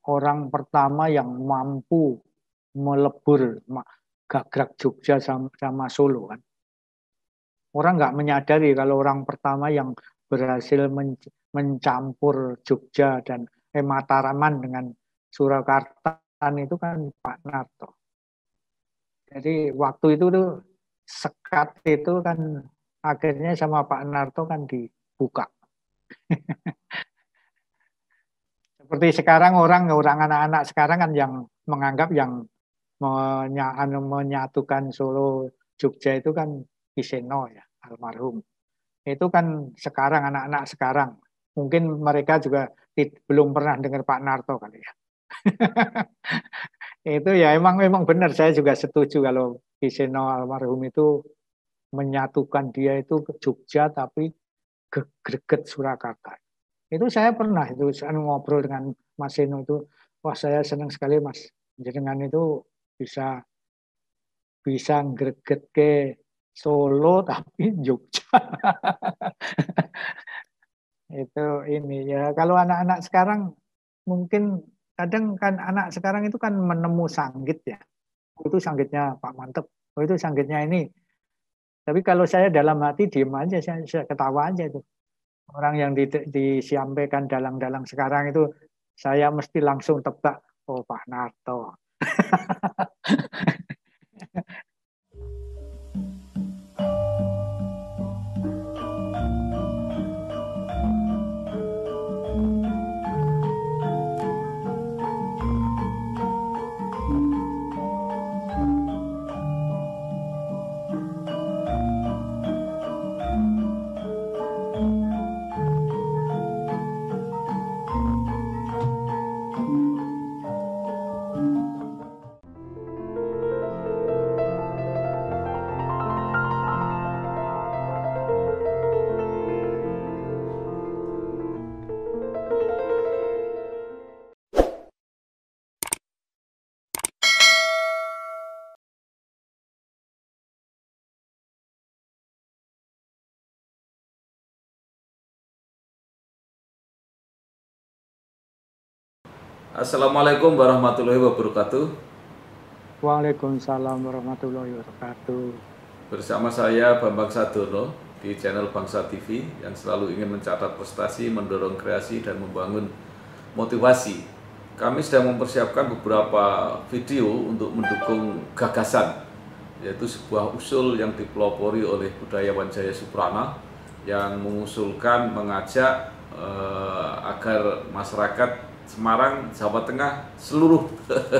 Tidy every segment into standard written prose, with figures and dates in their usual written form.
orang pertama yang mampu melebur gagrak Jogja sama Solo kan. Orang nggak menyadari kalau orang pertama yang berhasil mencampur Jogja dan Mataraman dengan Surakarta itu kan Pak Narto. Jadi waktu itu tuh sekat itu kan akhirnya sama Pak Narto kan dibuka. Seperti sekarang orang anak-anak sekarang kan yang menganggap yang menyatukan Solo Jogja itu kan Kiseno ya, almarhum. Itu kan sekarang anak-anak sekarang. Mungkin mereka juga belum pernah dengar Pak Narto kali ya. Itu ya emang benar, saya juga setuju kalau Kiseno almarhum itu menyatukan dia itu ke Jogja tapi greget Surakarta. Itu saya pernah itu saya ngobrol dengan Mas Seno itu, wah saya senang sekali Mas, jenengan itu bisa bisa greget ke Solo tapi Jogja. Itu ini ya kalau anak-anak sekarang mungkin kadang kan anak sekarang itu kan menemu sanggit ya. Oh, itu sanggitnya Pak Mantep. Oh itu sanggitnya ini. Tapi kalau saya dalam hati diem aja, saya ketawa aja itu. Orang yang disiampaikan dalang-dalang sekarang itu saya mesti langsung tebak, oh Pak Narto. Assalamualaikum warahmatullahi wabarakatuh. Waalaikumsalam warahmatullahi wabarakatuh. Bersama saya Bambang Sadono di channel Bangsa TV yang selalu ingin mencatat prestasi, mendorong kreasi, dan membangun motivasi. Kami sedang mempersiapkan beberapa video untuk mendukung gagasan, yaitu sebuah usul yang dipelopori oleh budayawan Jaya Suprana yang mengusulkan mengajak agar masyarakat Semarang, Jawa Tengah, seluruh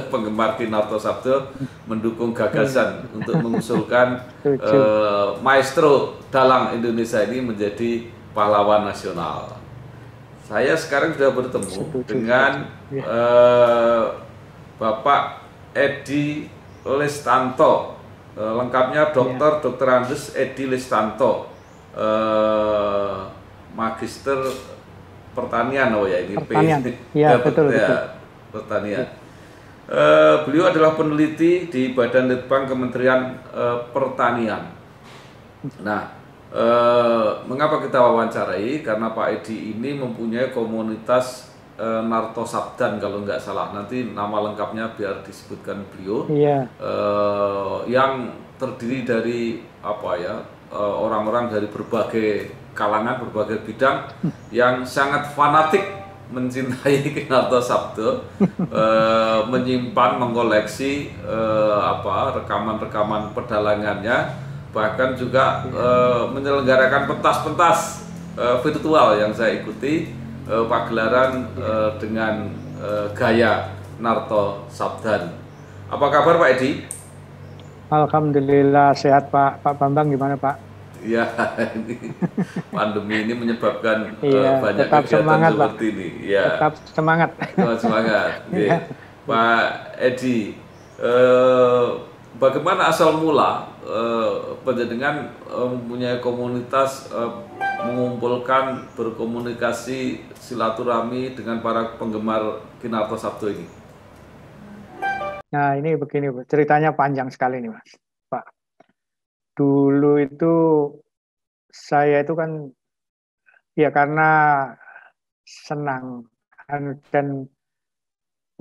penggemar Kinarto Sabdo mendukung gagasan untuk mengusulkan maestro dalang Indonesia ini menjadi pahlawan nasional. Saya sekarang sudah bertemu dengan Bapak Edi Listanto, lengkapnya Dr. Andes Edi Listanto, Magister Pertanian, oh ya ini Pertanian. Ya, betul. Pertanian. Beliau adalah peneliti di Badan Litbang Kementerian Pertanian. Nah, mengapa kita wawancarai? Karena Pak Edi ini mempunyai komunitas Narto Sabdan kalau nggak salah. Nanti nama lengkapnya biar disebutkan beliau. Yang terdiri dari apa ya? Orang-orang dari berbagai kalangan, berbagai bidang yang sangat fanatik mencintai Kinarto Sabdo, menyimpan, mengkoleksi rekaman-rekaman pedalangannya, bahkan juga menyelenggarakan pentas-pentas virtual yang saya ikuti, pagelaran dengan gaya Narto Sabdan. Apa kabar Pak Edi? Alhamdulillah sehat Pak. Pak Bambang gimana Pak? Ya, ini pandemi ini menyebabkan banyak tetap kegiatan semangat, seperti Pak. ini. Ya, tetap semangat. Semangat. Okay. Pak Edi, bagaimana asal mula penjaringan mempunyai komunitas mengumpulkan berkomunikasi silaturahmi dengan para penggemar Kinarto Sabdo ini? Nah ini begini, ceritanya panjang sekali nih Mas. Pak, dulu itu saya itu kan ya karena senang dan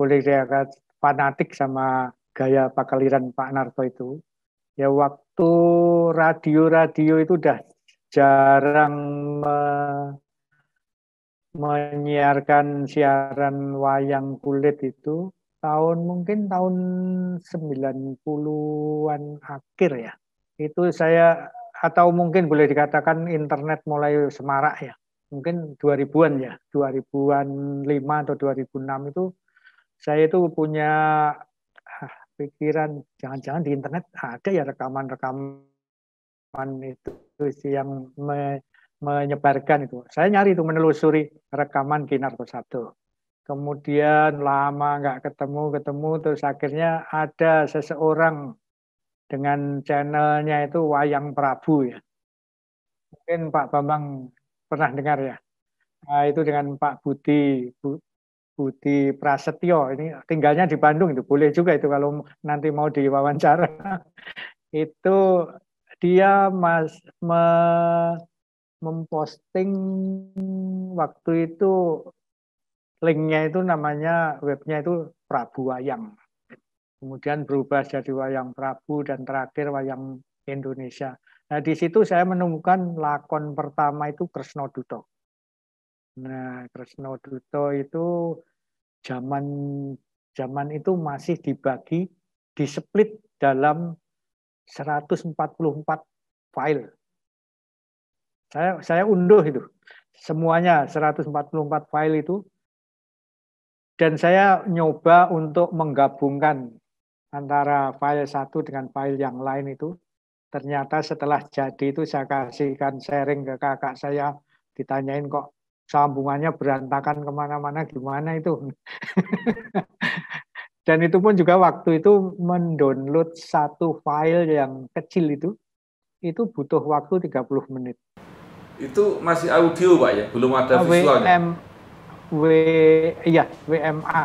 boleh dikatakan fanatik sama gaya pakaliran Pak Narto itu. Ya waktu radio itu udah jarang menyiarkan siaran wayang kulit itu mungkin tahun 90-an akhir ya. Itu saya atau mungkin boleh dikatakan internet mulai semarak ya. Mungkin 2000-an ya, 2000-an 5 atau 2006 itu saya itu punya pikiran jangan-jangan di internet ada ya rekaman-rekaman itu yang menyebarkan itu. Saya nyari itu menelusuri rekaman Ki Narto Sabdo. Kemudian lama nggak ketemu terus akhirnya ada seseorang dengan channelnya itu Wayang Prabu ya. Mungkin Pak Bambang pernah dengar ya. Nah, itu dengan Pak Budi Prasetyo ini tinggalnya di Bandung itu boleh juga itu kalau nanti mau diwawancara. Itu dia memposting waktu itu linknya itu namanya webnya itu Prabu Wayang. Kemudian berubah jadi Wayang Prabu dan terakhir Wayang Indonesia. Nah di situ saya menemukan lakon pertama itu Kresna Duto. Nah Kresna Duto itu zaman itu masih dibagi, displit dalam 144 file. Saya unduh itu. Semuanya 144 file itu. Dan saya nyoba untuk menggabungkan antara file satu dengan file yang lain itu. Ternyata setelah jadi itu saya kasihkan sharing ke kakak saya. Ditanyain kok sambungannya berantakan kemana-mana gimana itu. Dan itu pun juga waktu itu mendownload satu file yang kecil itu butuh waktu 30 menit. Itu masih audio Pak ya, belum ada visualnya? WMA.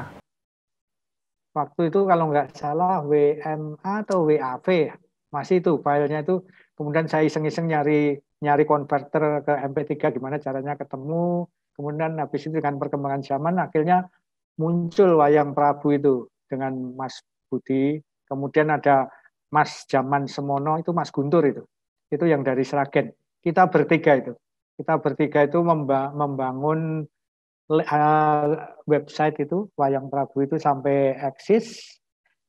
Waktu itu kalau nggak salah WMA atau WAV ya. Masih itu filenya itu. Kemudian saya iseng-iseng nyari konverter ke MP3 gimana caranya ketemu. Kemudian habis itu dengan perkembangan zaman akhirnya muncul Wayang Prabu itu dengan Mas Budi. Kemudian ada Mas Jaman Semono itu Mas Guntur itu. Itu yang dari Sragen. Kita bertiga itu membangun website itu Wayang Prabu itu sampai eksis.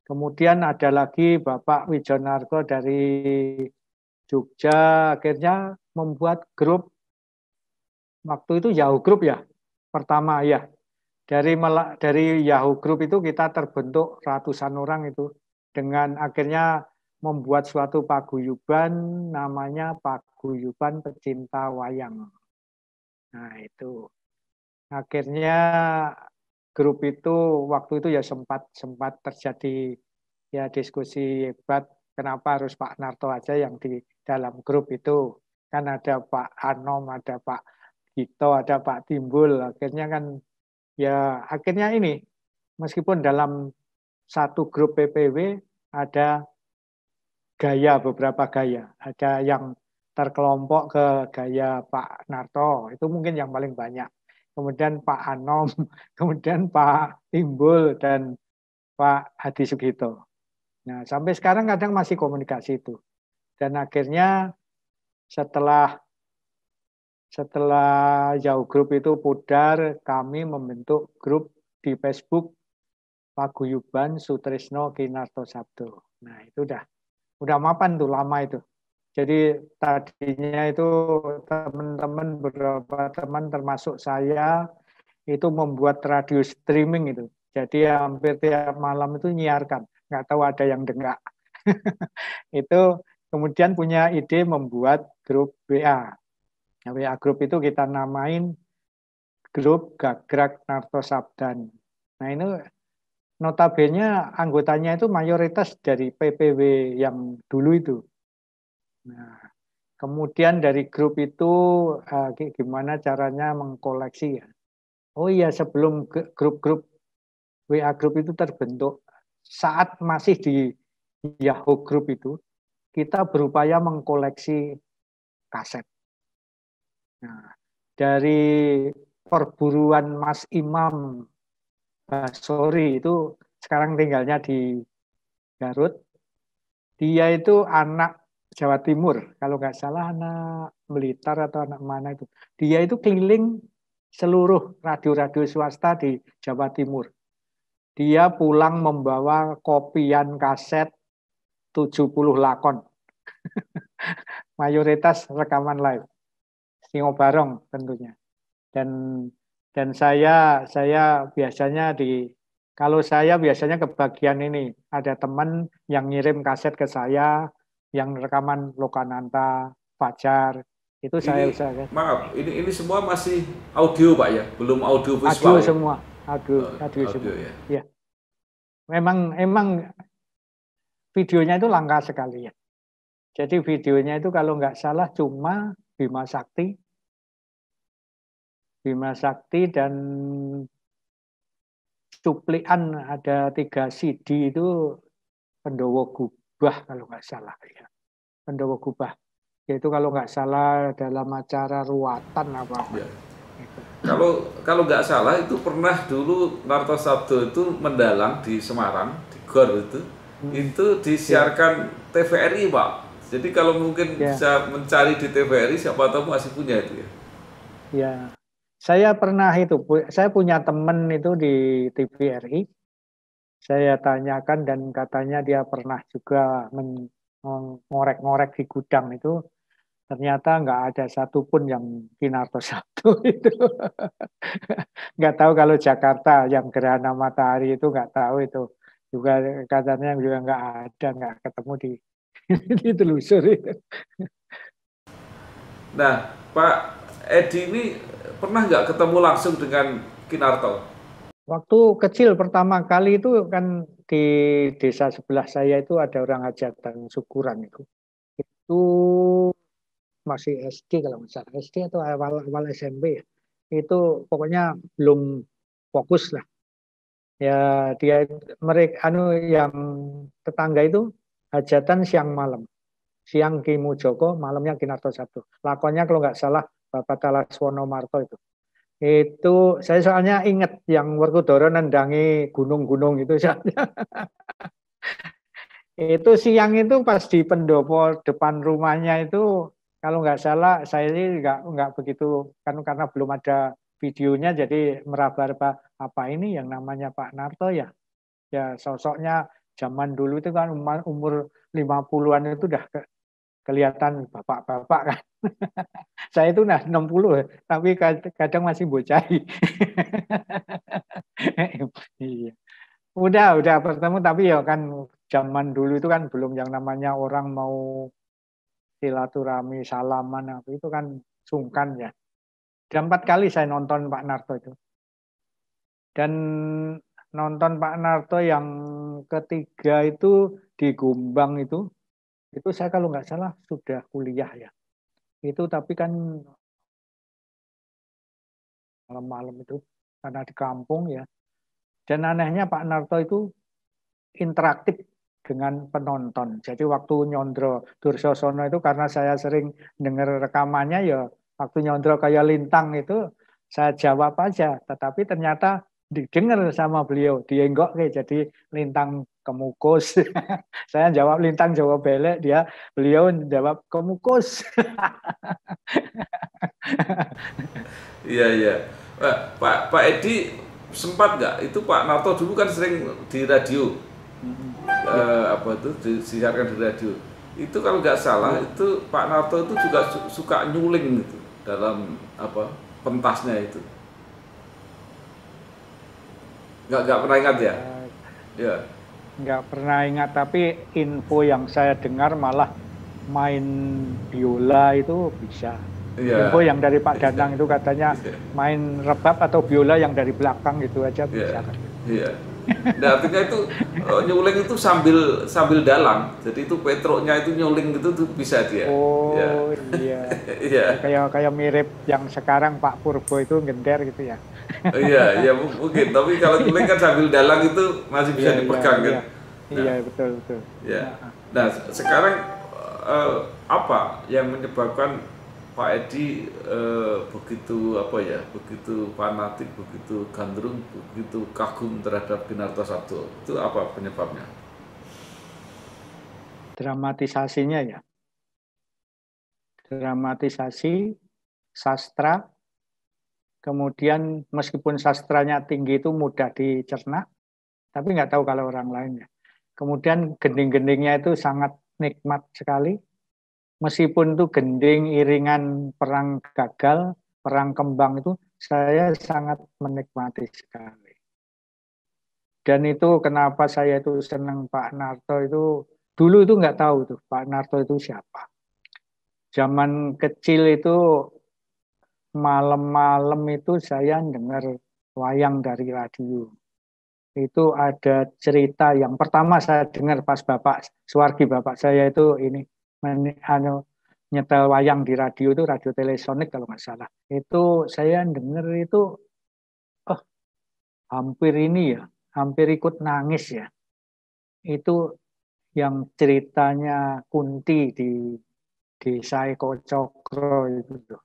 Kemudian ada lagi Bapak Wijonarko dari Jogja akhirnya membuat grup. Waktu itu Yahoo Group ya. Pertama ya. Dari Yahoo Group itu kita terbentuk ratusan orang itu dengan akhirnya membuat suatu paguyuban namanya Paguyuban Pecinta Wayang. Nah, itu. Akhirnya grup itu waktu itu ya sempat terjadi ya diskusi hebat kenapa harus Pak Narto aja yang di dalam grup itu. Kan ada Pak Anom, ada Pak Gito, ada Pak Timbul. Akhirnya kan ya akhirnya ini meskipun dalam satu grup PPW ada beberapa gaya. Ada yang terkelompok ke gaya Pak Narto, itu mungkin yang paling banyak. Kemudian Pak Anom, kemudian Pak Timbul, dan Pak Hadi Sugito. Nah, sampai sekarang kadang masih komunikasi itu. Dan akhirnya setelah Yahoo Group itu pudar, kami membentuk grup di Facebook Paguyuban Sutrisno Ki Narto Sabdo. Nah, itu udah mapan tuh lama itu. Jadi tadinya itu teman-teman beberapa teman termasuk saya itu membuat radio streaming itu. Jadi hampir tiap malam itu nyiarkan. Nggak tahu ada yang dengar. Itu kemudian punya ide membuat grup WA. Nah, WA grup itu kita namain grup Gagrak Narto Sabdan. Nah ini notabene anggotanya itu mayoritas dari PPW yang dulu itu. Nah, kemudian dari grup itu gimana caranya mengkoleksi ya. Oh iya, sebelum grup-grup WA Group itu terbentuk, saat masih di Yahoo Group itu, kita berupaya mengkoleksi kaset. Nah, dari perburuan Mas Imam Basori itu sekarang tinggalnya di Garut. Dia itu anak Jawa Timur, kalau nggak salah anak Blitar atau anak mana itu. Dia itu keliling seluruh radio-radio swasta di Jawa Timur. Dia pulang membawa kopian kaset 70 lakon. Mayoritas rekaman live. Singo Barong tentunya. Dan saya biasanya kalau saya biasanya kebagian ini, ada teman yang ngirim kaset ke saya, yang rekaman Lokananta, Fajar, itu saya usahakan. Maaf, ini semua masih audio Pak ya, belum audio visual. Audio ya? semua, audio semua. Ya. Ya. Memang videonya itu langka sekali ya. Jadi videonya itu kalau nggak salah cuma Bima Sakti dan cuplikan ada 3 CD itu Pendowo Gubah kalau nggak salah ya. Pendowo Gubah. Yaitu kalau nggak salah dalam acara ruatan apa. Ya. Gitu. Kalau nggak salah itu pernah dulu Narto Sabdo itu mendalang di Semarang, di Gor itu disiarkan TVRI Pak. Jadi kalau mungkin bisa mencari di TVRI, siapa tahu masih punya itu ya. Ya. Saya pernah saya punya teman itu di TVRI. Saya tanyakan dan katanya dia pernah juga ngorek-ngorek di gudang itu. Ternyata nggak ada satupun yang Kinarto Sabdo itu. Nggak tahu kalau Jakarta yang gerhana matahari itu nggak tahu itu. Juga katanya juga nggak ada, nggak ketemu di telusuri. Nah, Pak Edi ini pernah nggak ketemu langsung dengan Kinarto? Waktu kecil pertama kali itu kan di desa sebelah saya itu ada orang hajatan syukuran itu. Itu masih SD kalau nggak salah, SD atau awal SMP ya. Itu pokoknya belum fokus lah. Ya mereka yang tetangga itu hajatan siang malam. Siang Ki Mujoko, malamnya Kinarto Sabdo. Lakonnya kalau nggak salah Bapak Talaswono Marto itu. Itu saya soalnya ingat yang Werkudara nendangi gunung-gunung itu soalnya. Itu siang itu pas di pendopo depan rumahnya itu kalau nggak salah saya ini nggak begitu karena belum ada videonya jadi meraba-raba apa ini yang namanya Pak Narto ya. Ya sosoknya zaman dulu itu kan umur 50-an itu udah kelihatan bapak-bapak kan. Saya itu 60 tapi kadang masih bocah. Iya. Udah bertemu tapi ya kan zaman dulu itu kan belum yang namanya orang mau silaturahmi salaman apa itu kan sungkan ya. Dan 4 kali saya nonton Pak Narto itu. Dan nonton Pak Narto yang ketiga itu di Gombang itu saya kalau nggak salah sudah kuliah ya. Itu tapi kan malam-malam itu karena di kampung ya. Dan anehnya Pak Narto itu interaktif dengan penonton. Jadi waktu Nyondro Dursosono itu karena saya sering dengar rekamannya ya waktu Nyondro kayak lintang itu saya jawab aja. Tetapi ternyata didengar sama beliau, dienggok jadi lintang kemukus. Saya jawab lintang Jawa Belek, beliau jawab kemukus. Iya. Pak Edi sempat nggak itu Pak Narto dulu kan sering di radio disiarkan di radio itu kalau nggak salah itu Pak Narto itu juga suka nyuling gitu dalam pentasnya itu nggak pernah ingat ya? Ya. Nggak pernah ingat tapi info yang saya dengar malah main biola itu bisa. Yeah. Info yang dari Pak Danang itu katanya main rebab atau biola yang dari belakang gitu aja bisa. Iya. Nah, artinya itu nyuling itu sambil dalang. Jadi itu petroknya itu nyuling gitu tuh bisa dia. Oh iya. Iya. Kayak mirip yang sekarang Pak Purbo itu gender gitu ya. Iya mungkin. Tapi kalau nyuling kan sambil dalang itu masih bisa dipegang kan. Iya betul. Ya. Nah sekarang apa yang menyebabkan Pak Edi begitu apa ya, begitu fanatik, begitu gandrung, begitu kagum terhadap Kinarto Sabdo. Itu apa penyebabnya? Dramatisasinya ya. Dramatisasi, sastra, kemudian meskipun sastranya tinggi itu mudah dicerna, tapi nggak tahu kalau orang lainnya. Kemudian gending-gendingnya itu sangat nikmat sekali. Meskipun itu gending iringan perang gagal, perang kembang itu saya sangat menikmati sekali. Dan itu kenapa saya itu senang Pak Narto itu, dulu itu nggak tahu tuh Pak Narto itu siapa. Zaman kecil itu malam-malam itu saya dengar wayang dari radio. Itu ada cerita yang pertama saya dengar pas Suwargi bapak saya itu ini nyetel wayang di radio itu radio Telesonik kalau nggak salah. Itu saya dengar itu oh hampir ini ya, hampir ikut nangis ya. Itu yang ceritanya Kunti di Desa Eko Cokro itu tuh.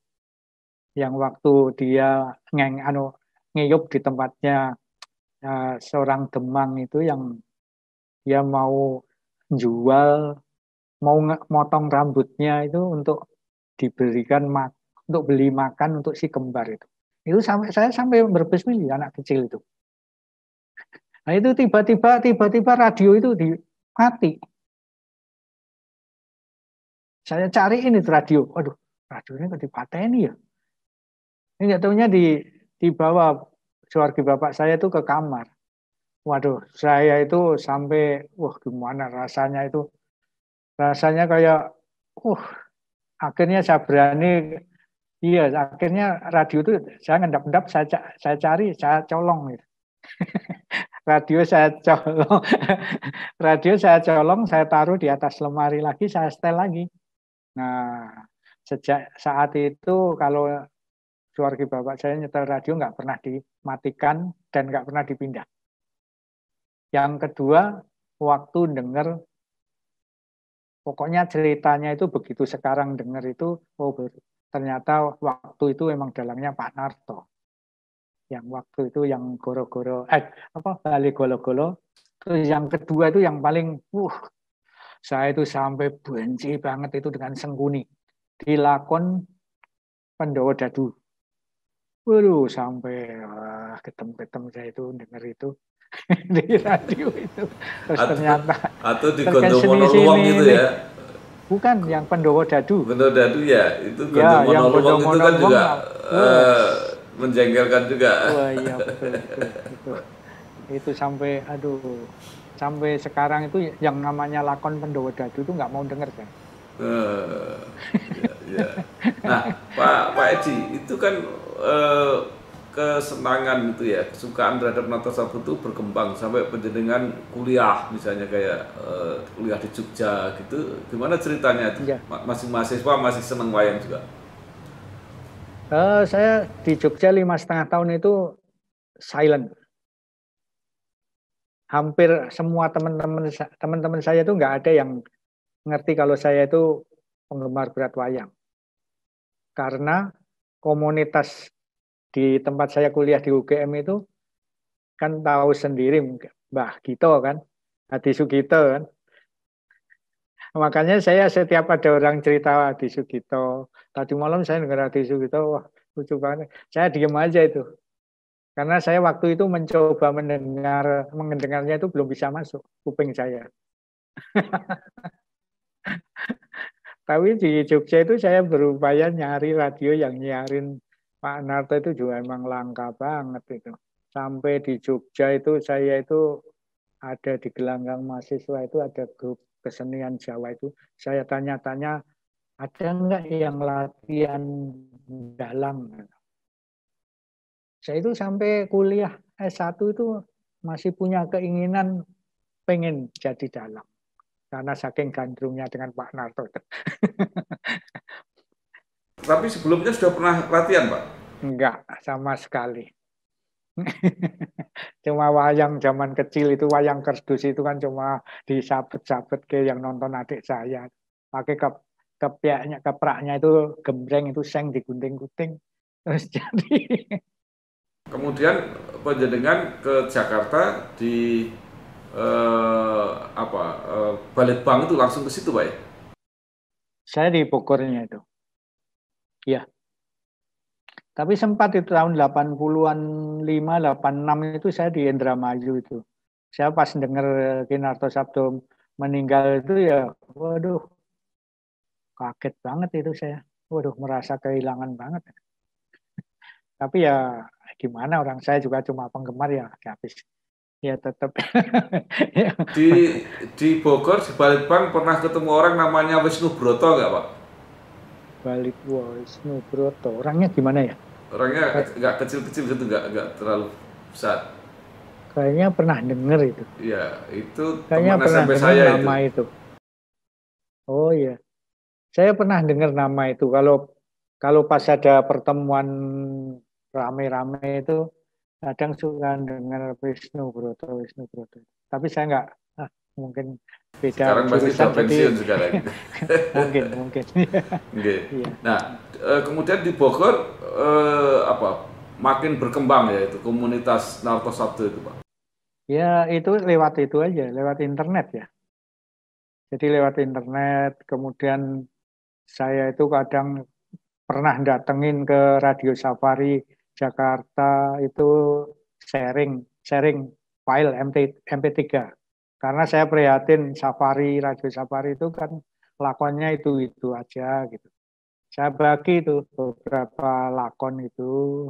Yang waktu dia ngeyup di tempatnya seorang Demang itu yang dia mau jual, mau motong rambutnya itu untuk diberikan untuk beli makan untuk si kembar itu. Itu saya sampai berbismillah anak kecil itu. Nah itu tiba-tiba radio itu mati. Saya cari ini radio. Waduh, radio ini kok dipateni ya. Ini nggak tahunya dibawa Suwargi bapak saya itu ke kamar. Waduh, saya itu sampai, wah gimana rasanya itu. Rasanya kayak, akhirnya saya berani, iya akhirnya radio itu saya ngendap-endap, saya cari, saya colong. Gitu. Radio saya colong, radio saya colong, saya taruh di atas lemari lagi, saya setel lagi. Nah, sejak saat itu kalau Suwargi bapak saya nyetel radio nggak pernah dimatikan dan nggak pernah dipindah. Yang kedua, waktu dengar, pokoknya ceritanya itu begitu sekarang dengar itu, ternyata waktu itu memang dalangnya Pak Narto. Yang waktu itu yang goro-goro, Bali Golo-Golo. Terus yang kedua itu yang paling, saya itu sampai benci banget itu dengan Sengkuni. Dilakon Pandhawa Dadu. Waduh, sampai ketem-ketem saya itu dengar itu di radio itu. Terus ternyata atau di Gondomono Luwong gitu ya. Bukan yang Pandhawa Dadu. Pandhawa Dadu ya, itu Gondomono Luwong itu kan juga menjengkelkan juga. Wah iya betul. Itu sampai sampai sekarang itu yang namanya lakon Pandhawa Dadu itu nggak mau denger kan. Ya. Nah, Pak Edi, itu kan kesenangan itu ya, kesukaan terhadap Narto Sabdo itu berkembang sampai penjenengan kuliah, misalnya kayak kuliah di Jogja gitu. Gimana ceritanya itu? Ya. Masih mahasiswa, masih seneng wayang juga? Saya di Jogja 5,5 tahun itu silent. Hampir semua teman-teman saya itu nggak ada yang ngerti kalau saya itu penggemar berat wayang. Karena komunitas di tempat saya kuliah di UGM itu kan tahu sendiri Mbah Gito kan, Adi Sugito kan. Makanya saya setiap ada orang cerita Adi Sugito, tadi malam saya dengar Adi Sugito, wah lucu banget. Saya diam aja itu. Karena saya waktu itu mencoba mendengarnya itu belum bisa masuk kuping saya. Tapi di Jogja itu saya berupaya nyari radio yang nyiarin Pak Narto itu juga emang langka banget itu. Sampai di Jogja itu saya itu ada di gelanggang mahasiswa itu ada grup kesenian Jawa itu. Saya tanya-tanya ada nggak yang latihan dalang. Saya itu sampai kuliah S1 itu masih punya keinginan pengen jadi dalang. Karena saking gandrungnya dengan Pak Narto. Tapi sebelumnya sudah pernah latihan, Pak? Enggak, sama sekali. Cuma wayang zaman kecil itu, wayang kerdus itu kan cuma disabet-sabet ke yang nonton adik saya. Pakai kepraknya itu gembreng itu seng digunting-gunting terus jadi. Kemudian panjenengan ke Jakarta di Balitbang itu langsung ke situ, Pak ya? Saya di Bogornya itu. Ya. Tapi sempat itu tahun 80-an 5, 86 itu saya di Indramayu itu. Saya pas dengar Kinarto Sabdo meninggal itu ya, waduh, kaget banget itu saya. Waduh, merasa kehilangan banget. Tapi ya gimana, orang saya juga cuma penggemar ya, habis. Ya tetap. Di Bogor, di Balitbang pernah ketemu orang namanya Wisnu Broto nggak, Pak? Balik Wisnu Broto. Orangnya gimana ya? Orangnya nggak kecil-kecil gitu, nggak terlalu besar. Kayaknya pernah dengar itu. Iya, itu Kayaknya teman pernah SMP dengar saya nama itu. Oh iya. Saya pernah dengar nama itu. Kalau pas ada pertemuan rame-rame itu kadang suka dengar Wisnu Broto. Tapi saya nggak, mungkin beda Sekarang pasti jurusan sudah jadi pensiun sekarang. mungkin. Okay. Iya. Nah, kemudian di Bogor makin berkembang ya itu komunitas Narto Sabdo itu, Pak. Ya itu lewat itu aja, lewat internet ya. Jadi lewat internet, kemudian saya itu kadang pernah datengin ke Radio Safari Jakarta itu sharing file MP3. Karena saya prihatin Radio Safari itu kan lakonnya itu aja gitu. Saya bagi itu beberapa lakon itu.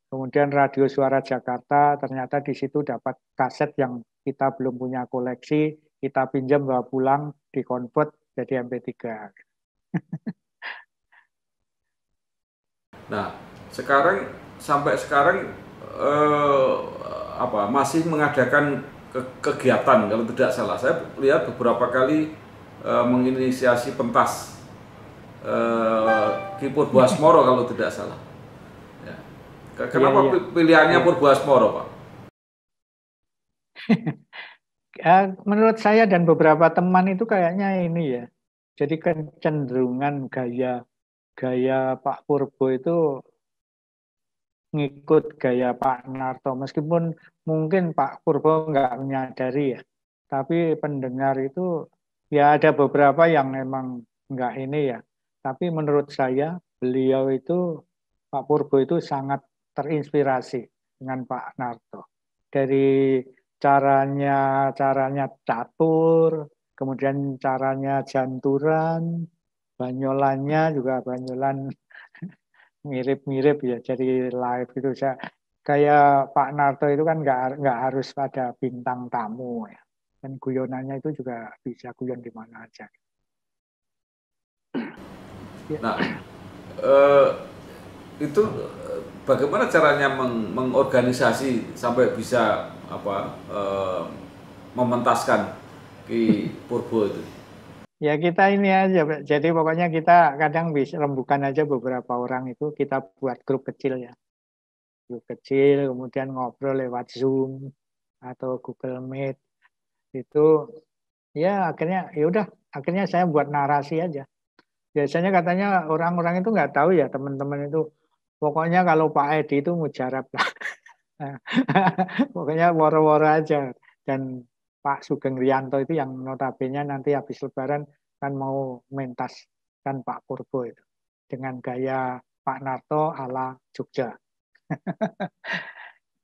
Kemudian Radio Suara Jakarta ternyata di situ dapat kaset yang kita belum punya koleksi, kita pinjam bawa pulang, dikonvert jadi MP3. Nah, sampai sekarang masih mengadakan kegiatan kalau tidak salah. Saya lihat beberapa kali menginisiasi pentas Ki Purboasmoro kalau tidak salah. Ya. Kenapa pilihannya Purboasmoro, Pak? Menurut saya dan beberapa teman itu kayaknya ini ya. Jadi kecenderungan gaya Pak Purbo itu ngikut gaya Pak Narto. Meskipun mungkin Pak Purbo nggak menyadari ya. Tapi pendengar itu ya ada beberapa yang memang nggak ini ya. Tapi menurut saya beliau itu, Pak Purbo itu sangat terinspirasi dengan Pak Narto. Dari caranya catur, kemudian caranya janturan, banyolannya juga banyolan mirip-mirip ya, jadi live itu saya kayak Pak Narto itu kan nggak harus pada bintang tamu ya, dan guyonannya itu juga bisa guyon di mana aja. Nah, itu bagaimana caranya mengorganisasi sampai bisa mementaskan Ki Purbo itu? Ya kita ini aja, jadi pokoknya kita kadang bisa rembukan aja beberapa orang itu, kita buat grup kecil ya. Grup kecil, kemudian ngobrol lewat Zoom atau Google Meet. Itu ya akhirnya saya buat narasi aja. Biasanya katanya orang-orang itu nggak tahu ya, teman-teman itu. Pokoknya kalau Pak Edi itu mujarab lah. Pokoknya woro-woro aja. Dan Pak Sugeng Rianto itu yang notabene nanti habis Lebaran kan mau mentaskan Pak Purbo itu dengan gaya Pak Narto ala Jogja.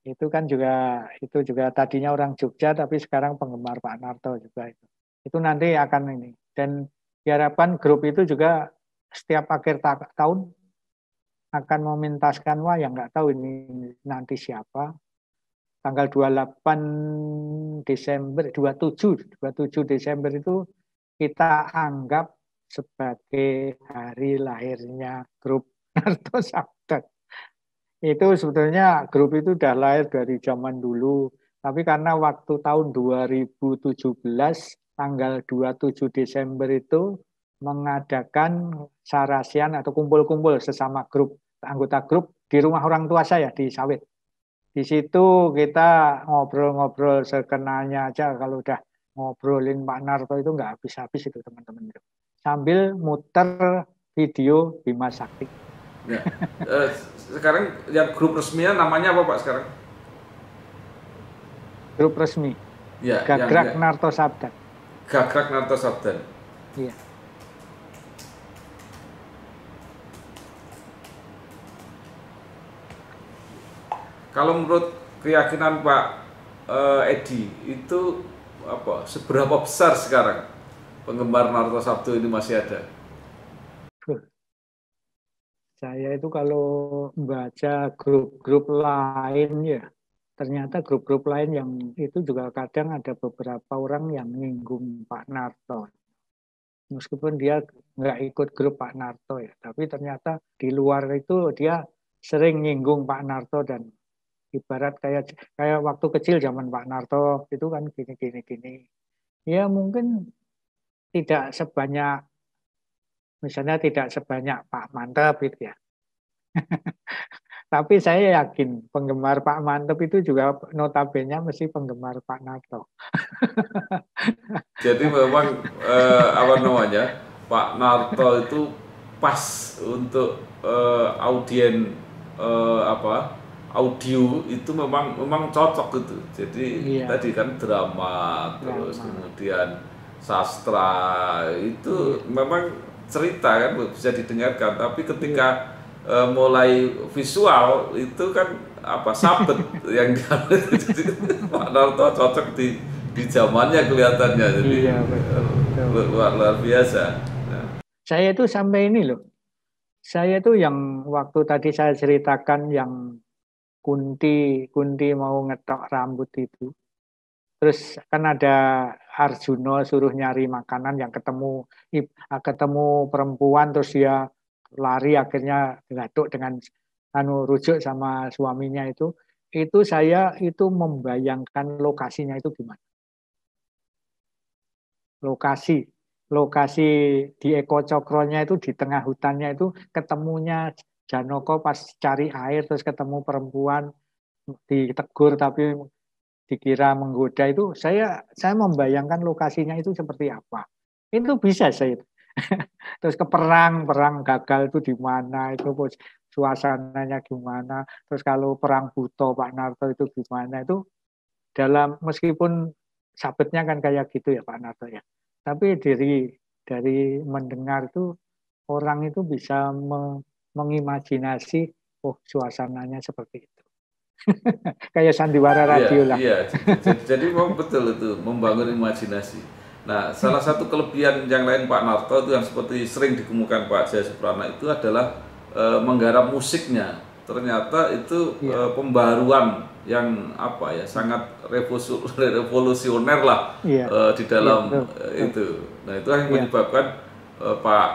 itu juga tadinya orang Jogja tapi sekarang penggemar Pak Narto juga itu. Itu nanti akan ini. Dan diharapkan grup itu juga setiap akhir tahun akan mementaskan, wah yang nggak tahu ini nanti siapa. Tanggal 28 Desember, 27 Desember itu kita anggap sebagai hari lahirnya grup Narto Sabdo. Itu sebetulnya grup itu udah lahir dari zaman dulu. Tapi karena waktu tahun 2017, tanggal 27 Desember itu mengadakan sarasian atau kumpul-kumpul sesama grup, anggota grup di rumah orang tua saya di Sawit. Di situ kita ngobrol-ngobrol sekenanya aja. Kalau udah ngobrolin Pak Narto itu nggak habis-habis itu teman-teman itu. sambil muter video Bima Sakti. Ya. Sekarang yang grup resminya namanya apa Pak sekarang? Grup resmi. Ya, Gagrak Narto Sabdan. Gagrak Narto Sabdan. Iya. Kalau menurut keyakinan Pak Edi itu apa? Seberapa besar sekarang penggemar Narto Sabdo ini masih ada? Saya itu kalau membaca grup-grup lain ya, ternyata grup-grup lain yang itu juga kadang ada beberapa orang yang nyinggung Pak Narto. Meskipun dia nggak ikut grup Pak Narto ya, tapi ternyata di luar itu dia sering nyinggung Pak Narto dan ibarat kayak waktu kecil zaman Pak Narto itu kan gini. Ya mungkin tidak sebanyak, misalnya tidak sebanyak Pak Mantep gitu ya. Tapi saya yakin penggemar Pak Mantep itu juga notabene mesti penggemar Pak Narto. Jadi memang apa namanya, Pak Narto itu pas untuk audien apa audio itu memang cocok gitu. Jadi Iya, tadi kan drama, terus drama. kemudian sastra itu Iya, memang cerita kan bisa didengarkan. Tapi ketika mulai visual itu kan apa sabet yang jadi Pak Narto cocok di zamannya kelihatannya, jadi iya betul. luar biasa. Nah, Saya itu sampai ini loh. Saya itu yang waktu tadi saya ceritakan yang Kunti mau ngetok rambut itu. Terus kan ada Arjuno suruh nyari makanan yang ketemu perempuan terus dia lari akhirnya gaduh dengan rujuk sama suaminya itu. Itu saya itu membayangkan lokasinya itu gimana. Lokasi lokasi di Eko Cokronya itu di tengah hutannya itu ketemunya Janoko pas cari air terus ketemu perempuan ditegur tapi dikira menggoda itu saya membayangkan lokasinya itu seperti apa. Itu bisa saya. Terus ke perang gagal itu di mana itu suasananya gimana. Terus kalau perang Buto Pak Narto itu gimana itu dalam meskipun sabetnya kan kayak gitu ya Pak Narto ya. Tapi dari mendengar itu orang itu bisa mengimajinasi oh suasananya seperti itu. Kayak sandiwara iya, radio lah. iya. Jadi memang betul itu membangun imajinasi. Nah, salah satu kelebihan yang lain Pak Narto itu yang seperti sering dikemukakan Pak Jaya Suprana itu adalah menggarap musiknya. Ternyata itu Iya, pembaruan yang apa ya sangat revolusioner lah iya, di iya dalam betul, betul. itu. Nah, itu yang Iya, menyebabkan Pak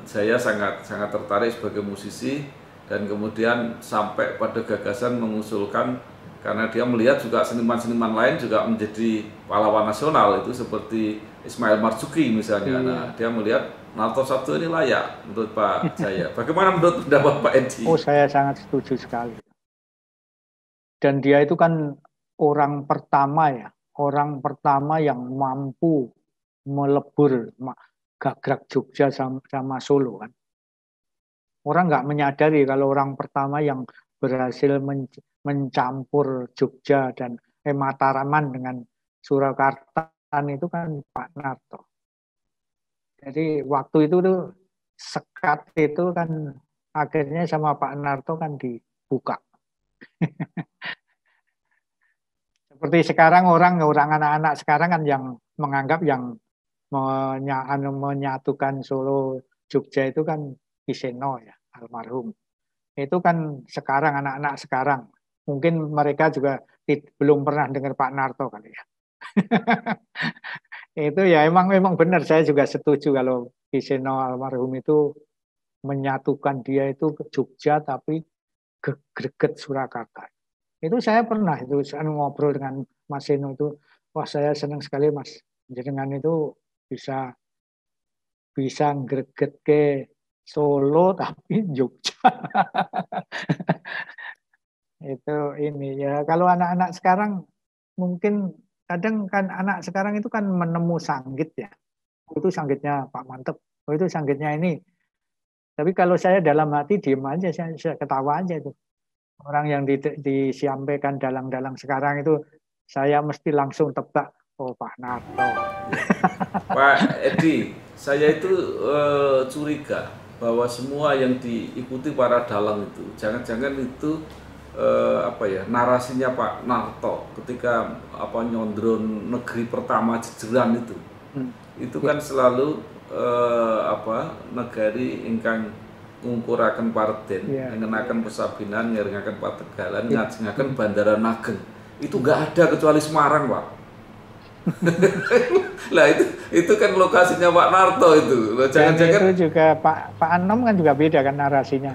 Jaya sangat sangat tertarik sebagai musisi dan kemudian sampai pada gagasan mengusulkan karena dia melihat juga seniman-seniman lain juga menjadi pahlawan nasional itu seperti Ismail Marzuki misalnya. Nah, iya. dia melihat Narto Sabdo ini layak menurut Pak Jaya. Bagaimana menurut pendapat Pak Edi? Oh, saya sangat setuju sekali. Dan dia itu kan orang pertama ya, orang pertama yang mampu melebur gagrak Jogja sama Solo kan. Orang nggak menyadari kalau orang pertama yang berhasil mencampur Jogja dan Mataraman dengan Surakarta itu kan Pak Narto. Jadi waktu itu tuh sekat itu kan akhirnya sama Pak Narto kan dibuka. Seperti sekarang orang anak-anak sekarang kan yang menganggap yang menyatukan Solo Jogja itu kan Kiseno ya almarhum. Itu kan sekarang anak-anak sekarang mungkin mereka juga belum pernah dengar Pak Narto kali ya. Itu ya emang benar saya juga setuju kalau Kiseno almarhum itu menyatukan dia itu ke Jogja tapi greget Surakarta. Itu saya pernah itu saya ngobrol dengan Mas Seno itu, wah saya senang sekali Mas jenengan itu bisa bisa greget ke Solo tapi Jogja. Itu ini ya kalau anak-anak sekarang mungkin kadang kan anak sekarang itu kan menemu sanggit ya. Itu sanggitnya Pak Mantep. Oh itu sanggitnya ini. Tapi kalau saya dalam hati diem aja, saya ketawa aja itu. Orang yang disampaikan dalang-dalang sekarang itu saya mesti langsung tebak, oh Pak Narto. Pak Edi, saya itu curiga bahwa semua yang diikuti para dalang itu, jangan-jangan itu apa ya, narasinya Pak Narto ketika nyondron negeri pertama jejeran itu kan selalu negari ingkang ngungkuraken parten, ngenaken pesabinan, ngerengaken pategalan, ngajengaken bandara Nageng. Itu nggak ada kecuali Semarang, Pak. Lah itu kan lokasinya Pak Narto itu. Jangan-jangan itu juga Pak Anom kan juga beda kan narasinya.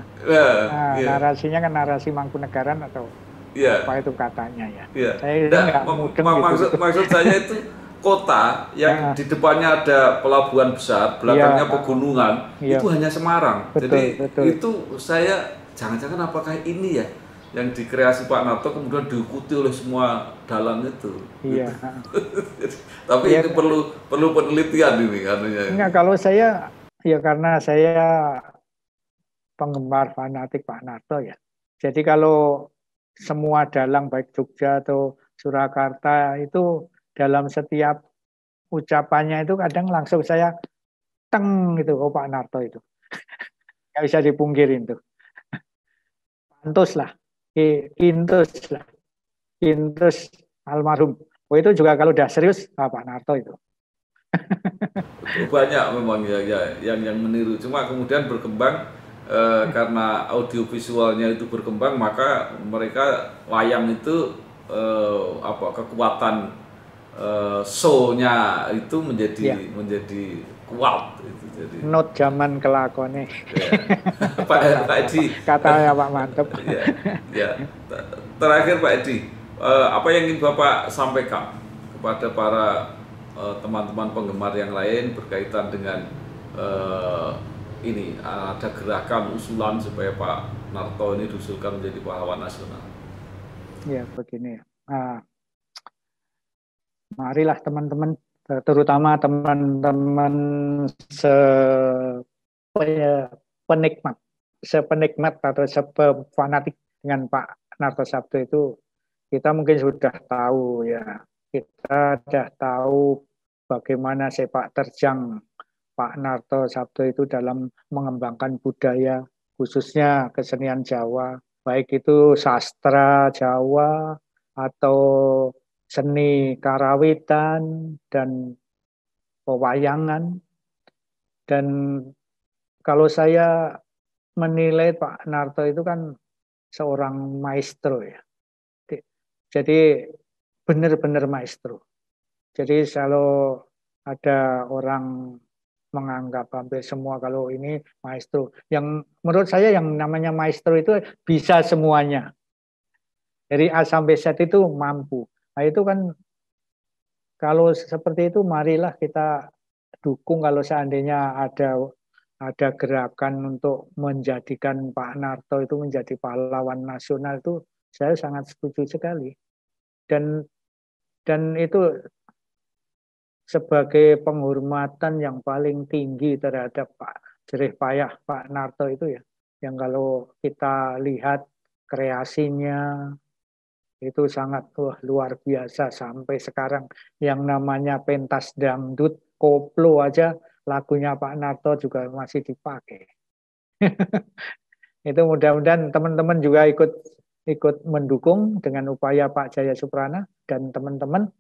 Narasinya kan narasi Mangkunegaran atau apa itu katanya ya. Saya nggak mudeng gitu. Maksud saya itu kota yang di depannya ada pelabuhan besar, belakangnya pegunungan, itu hanya Semarang. Jadi itu saya jangan-jangan apakah ini ya yang dikreasi Pak Narto kemudian diikuti oleh semua dalang itu. Iya. Tapi ini perlu penelitian ini katanya. Enggak, kalau saya ya karena saya penggemar fanatik Pak Narto ya. Jadi kalau semua dalang baik Jogja atau Surakarta itu dalam setiap ucapannya itu kadang langsung saya teng gitu, oh Pak Narto itu. Nggak bisa dipungkirin tuh. Pantus lah. Kintus almarhum. Oh itu juga kalau udah serius Pak Narto itu. Banyak memang ya yang meniru. Cuma kemudian berkembang karena audiovisualnya itu berkembang, maka mereka wayang itu kekuatan show-nya itu menjadi kuat itu. Jadi not zaman kelakone. Ya. Pak Edi. Katanya Pak Mantep. Ya. Terakhir Pak Edi, apa yang ingin Bapak sampaikan kepada para teman-teman penggemar yang lain berkaitan dengan ini ada gerakan usulan supaya Pak Narto ini diusulkan menjadi pahlawan nasional? Ya begini ya. Marilah teman-teman, terutama teman-teman sepenikmat atau sepefanatik dengan Pak Narto Sabdo itu, kita mungkin sudah tahu ya. Kita sudah tahu bagaimana sepak terjang Pak Narto Sabdo itu dalam mengembangkan budaya, khususnya kesenian Jawa, baik itu sastra Jawa atau seni karawitan dan pewayangan. Dan kalau saya menilai Pak Narto itu kan seorang maestro ya. Jadi benar-benar maestro. Jadi kalau ada orang menganggap hampir semua kalau ini maestro, yang menurut saya yang namanya maestro itu bisa semuanya. Dari A sampai Z itu mampu. Nah itu kan kalau seperti itu marilah kita dukung kalau seandainya ada gerakan untuk menjadikan Pak Narto itu menjadi pahlawan nasional, itu saya sangat setuju sekali. Dan itu sebagai penghormatan yang paling tinggi terhadap Pak jerih payah Pak Narto itu ya, yang kalau kita lihat kreasinya itu sangat luar biasa sampai sekarang. Yang namanya pentas dangdut, koplo aja lagunya Pak Narto juga masih dipakai. Itu mudah-mudahan teman-teman juga ikut mendukung dengan upaya Pak Jaya Suprana dan teman-teman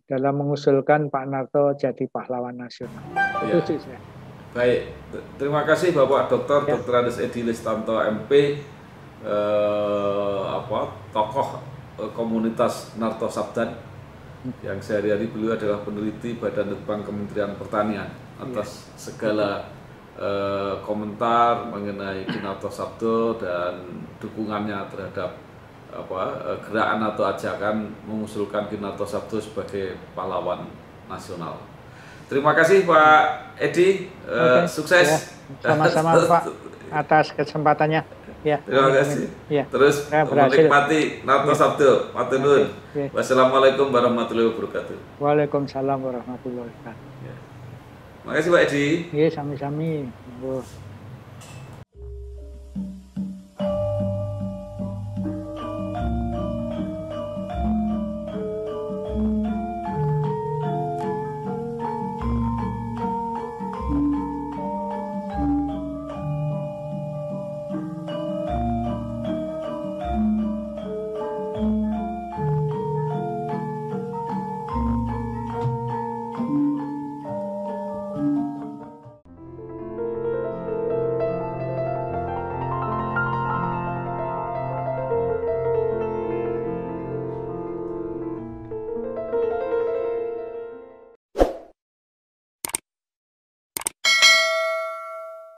dalam mengusulkan Pak Narto jadi pahlawan nasional. Ya. Itu sih. Baik, terima kasih Bapak Dr. Dr. Andes Edi Listanto MP, tokoh komunitas Narto Sabdan, yang sehari-hari beliau adalah peneliti Badan Litbang Kementerian Pertanian, atas segala komentar mengenai Ki Narto Sabdo dan dukungannya terhadap gerakan atau ajakan mengusulkan Ki Narto Sabdo sebagai pahlawan nasional. Terima kasih Pak Edi, sukses. Ya, sama-sama Pak atas kesempatannya. Ya, terima kasih. Ya. Terus menikmati Narto Sabdo. Matur nuwun. Wassalamualaikum warahmatullahi wabarakatuh. Waalaikumsalam warahmatullahi wabarakatuh. Ya. Makasih Pak Edi. Nggih, sami-sami. Monggo.